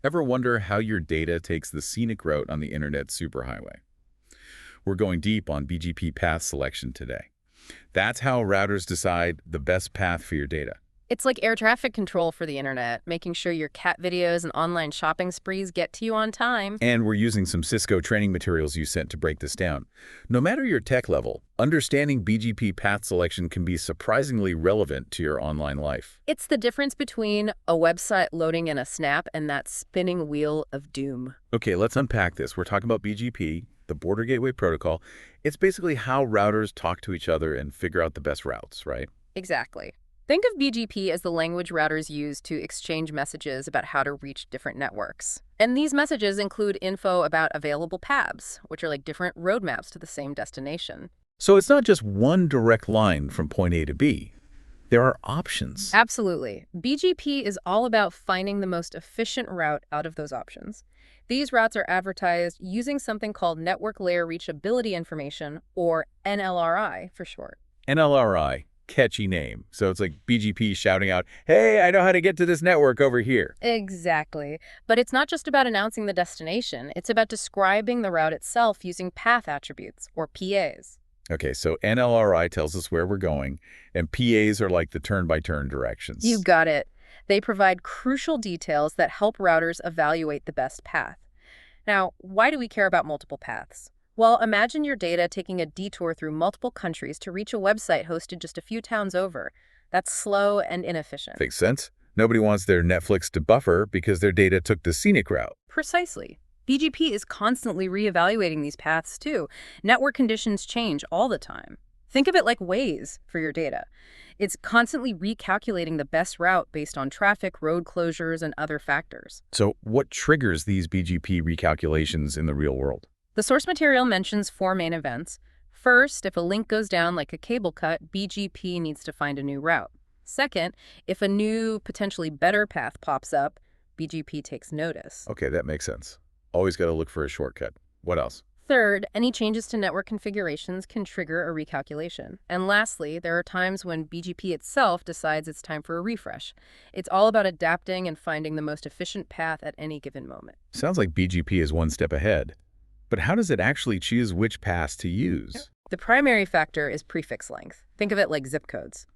Ever wonder how your data takes the scenic route on the internet superhighway? We're going deep on BGP path selection today. That's how routers decide the best path for your data. It's like air traffic control for the internet, making sure your cat videos and online shopping sprees get to you on time. And we're using some Cisco training materials you sent to break this down. No matter your tech level, understanding BGP path selection can be surprisingly relevant to your online life. It's the difference between a website loading in a snap and that spinning wheel of doom. Okay, let's unpack this. We're talking about BGP, the Border Gateway Protocol. It's basically how routers talk to each other and figure out the best routes, right? Exactly. Think of BGP as the language routers use to exchange messages about how to reach different networks. And these messages include info about available paths, which are like different roadmaps to the same destination. So it's not just one direct line from point A to B. There are options. Absolutely. BGP is all about finding the most efficient route out of those options. These routes are advertised using something called Network Layer Reachability Information, or NLRI for short. NLRI, catchy name. So it's like BGP shouting out, hey, I know how to get to this network over here. Exactly. But it's not just about announcing the destination. It's about describing the route itself using path attributes, or PAs. Okay, so NLRI tells us where we're going, and PAs are like the turn-by-turn directions. You got it. They provide crucial details that help routers evaluate the best path. Now, why do we care about multiple paths? Well, imagine your data taking a detour through multiple countries to reach a website hosted just a few towns over. That's slow and inefficient. Makes sense. Nobody wants their Netflix to buffer because their data took the scenic route. Precisely. BGP is constantly reevaluating these paths too. Network conditions change all the time. Think of it like Waze for your data. It's constantly recalculating the best route based on traffic, road closures, and other factors. So what triggers these BGP recalculations in the real world? The source material mentions 4 main events. First, if a link goes down like a cable cut, BGP needs to find a new route. Second, if a new, potentially better path pops up, BGP takes notice. Okay, that makes sense. Always got to look for a shortcut. What else? Third, any changes to network configurations can trigger a recalculation. And lastly, there are times when BGP itself decides it's time for a refresh. It's all about adapting and finding the most efficient path at any given moment. Sounds like BGP is one step ahead. But how does it actually choose which paths to use? The primary factor is prefix length. Think of it like zip codes.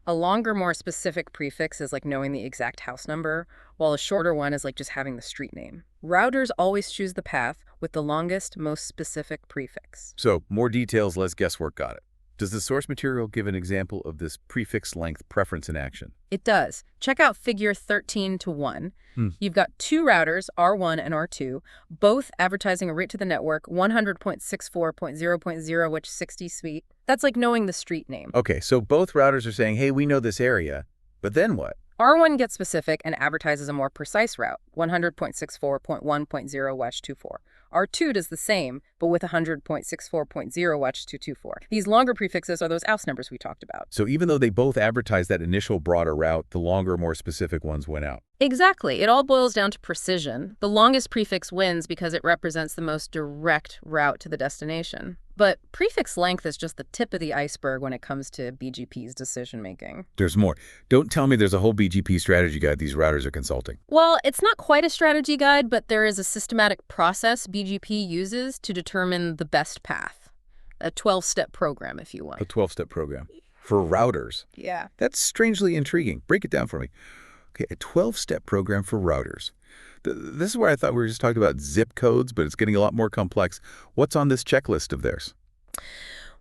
A longer, more specific prefix is like knowing the exact house number, while a shorter one is like just having the street name. Routers always choose the path with the longest, most specific prefix. So, more details, less guesswork, got it. Does the source material give an example of this prefix length preference in action? It does. Check out figure 13:1. You've got 2 routers, R1 and R2, both advertising a rate to the network 100.64.0.0, which 60 suite. That's like knowing the street name. Okay, so both routers are saying, hey, we know this area, but then what? R1 gets specific and advertises a more precise route, 100.64.1.0/24. R2 does the same, but with 100.64.0/224. These longer prefixes are those house numbers we talked about. So even though they both advertised that initial broader route, the longer, more specific ones went out. Exactly. It all boils down to precision. The longest prefix wins because it represents the most direct route to the destination. But prefix length is just the tip of the iceberg when it comes to BGP's decision-making. There's more. Don't tell me there's a whole BGP strategy guide these routers are consulting. Well, it's not quite a strategy guide, but there is a systematic process BGP uses to determine the best path. A 12-step program, if you want. A 12-step program. For routers. Yeah. That's strangely intriguing. Break it down for me. Okay, a 12-step program for routers. This is where I thought we were just talking about zip codes, but it's getting a lot more complex. What's on this checklist of theirs?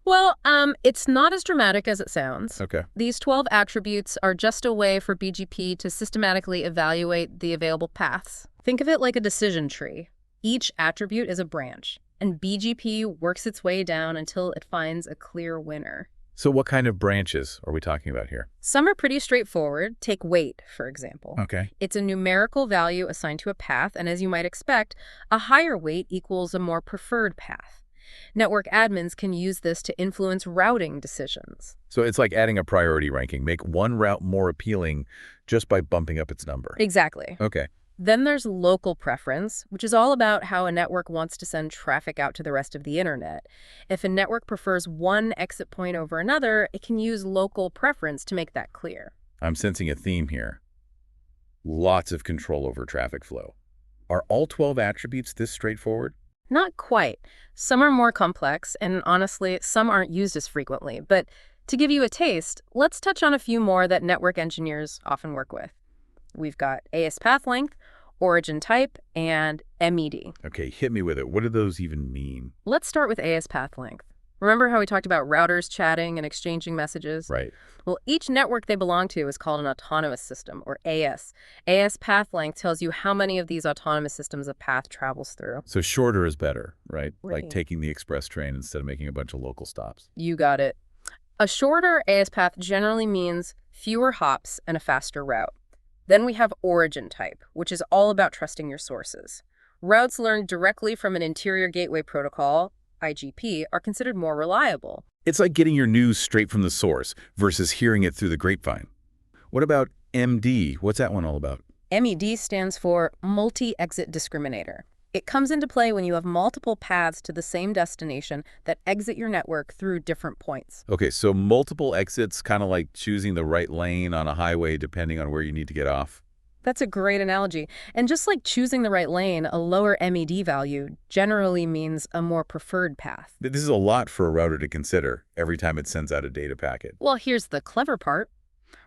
Well, it's not as dramatic as it sounds. Okay. These 12 attributes are just a way for BGP to systematically evaluate the available paths. Think of it like a decision tree. Each attribute is a branch, and BGP works its way down until it finds a clear winner. So what kind of branches are we talking about here? Some are pretty straightforward. Take weight, for example. Okay. It's a numerical value assigned to a path, and as you might expect, a higher weight equals a more preferred path. Network admins can use this to influence routing decisions. So it's like adding a priority ranking. Make one route more appealing just by bumping up its number. Exactly. Okay. Then there's local preference, which is all about how a network wants to send traffic out to the rest of the internet. If a network prefers one exit point over another, it can use local preference to make that clear. I'm sensing a theme here. Lots of control over traffic flow. Are all 12 attributes this straightforward? Not quite. Some are more complex, and honestly, some aren't used as frequently. But to give you a taste, let's touch on a few more that network engineers often work with. We've got AS path length, origin type, and MED. Okay, hit me with it. What do those even mean? Let's start with AS path length. Remember how we talked about routers chatting and exchanging messages? Right. Well, each network they belong to is called an autonomous system, or AS. AS path length tells you how many of these autonomous systems a path travels through. So shorter is better, right? Right. Like taking the express train instead of making a bunch of local stops. You got it. A shorter AS path generally means fewer hops and a faster route. Then we have origin type, which is all about trusting your sources. Routes learned directly from an interior gateway protocol, IGP, are considered more reliable. It's like getting your news straight from the source versus hearing it through the grapevine. What about MD? What's that one all about? MED stands for multi-exit discriminator. It comes into play when you have multiple paths to the same destination that exit your network through different points. Okay, so multiple exits, kind of like choosing the right lane on a highway depending on where you need to get off. That's a great analogy. And just like choosing the right lane, a lower MED value generally means a more preferred path. This is a lot for a router to consider every time it sends out a data packet. Well, here's the clever part.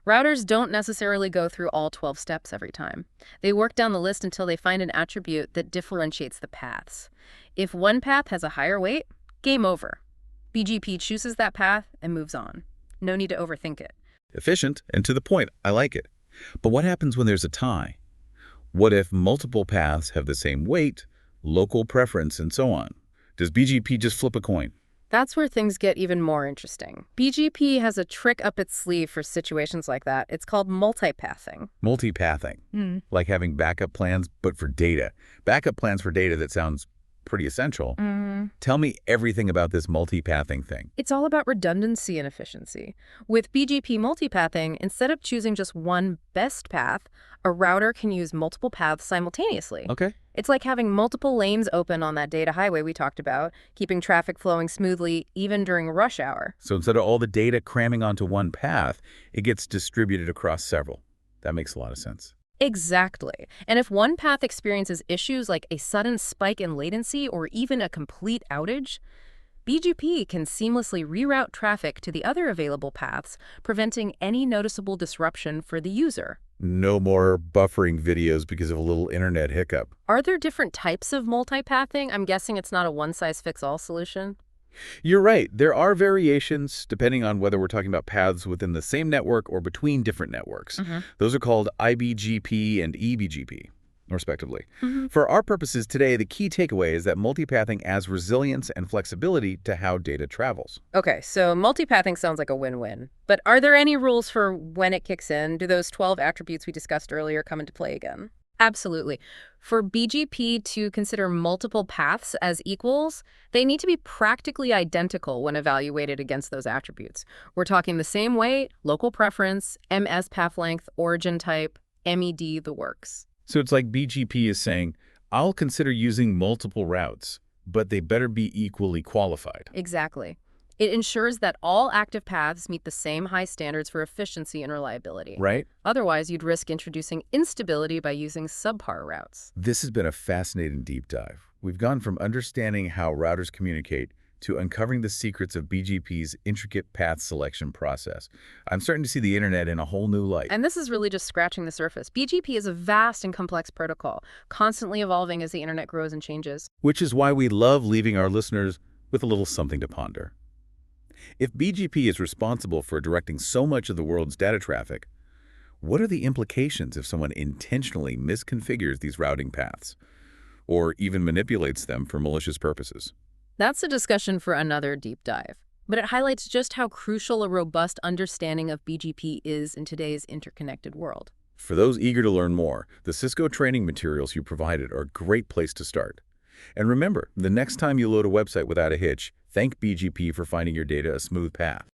Routers don't necessarily go through all 12 steps every time. They work down the list until they find an attribute that differentiates the paths. If one path has a higher weight, game over. BGP chooses that path and moves on. No need to overthink it. Efficient and to the point. I like it. But what happens when there's a tie? What if multiple paths have the same weight, local preference, and so on? Does BGP just flip a coin? That's where things get even more interesting. BGP has a trick up its sleeve for situations like that. It's called multipathing. Multipathing. Like having backup plans, but for data. Backup plans for data, that sounds pretty essential. Tell me everything about this multipathing thing. It's all about redundancy and efficiency. With BGP multipathing, instead of choosing just one best path, a router can use multiple paths simultaneously. Okay. It's like having multiple lanes open on that data highway we talked about, keeping traffic flowing smoothly even during rush hour. So instead of all the data cramming onto one path, it gets distributed across several. That makes a lot of sense. Exactly. And if one path experiences issues like a sudden spike in latency or even a complete outage, BGP can seamlessly reroute traffic to the other available paths, preventing any noticeable disruption for the user. No more buffering videos because of a little internet hiccup. Are there different types of multipathing? I'm guessing it's not a one-size-fits-all solution. You're right. There are variations depending on whether we're talking about paths within the same network or between different networks. Those are called IBGP and EBGP, respectively. For our purposes today, the key takeaway is that multipathing adds resilience and flexibility to how data travels. Okay, so multipathing sounds like a win-win. But are there any rules for when it kicks in? Do those 12 attributes we discussed earlier come into play again? Absolutely. For BGP to consider multiple paths as equals, they need to be practically identical when evaluated against those attributes. We're talking the same weight, local preference, MS path length, origin type, MED, the works. So it's like BGP is saying, I'll consider using multiple routes, but they better be equally qualified. Exactly. It ensures that all active paths meet the same high standards for efficiency and reliability. Right? Otherwise, you'd risk introducing instability by using subpar routes. This has been a fascinating deep dive. We've gone from understanding how routers communicate to uncovering the secrets of BGP's intricate path selection process. I'm starting to see the internet in a whole new light. And this is really just scratching the surface. BGP is a vast and complex protocol, constantly evolving as the internet grows and changes. Which is why we love leaving our listeners with a little something to ponder. If BGP is responsible for directing so much of the world's data traffic, what are the implications if someone intentionally misconfigures these routing paths or even manipulates them for malicious purposes? That's a discussion for another deep dive. But it highlights just how crucial a robust understanding of BGP is in today's interconnected world. For those eager to learn more, the Cisco training materials you provided are a great place to start. And remember, the next time you load a website without a hitch, thank BGP for finding your data a smooth path.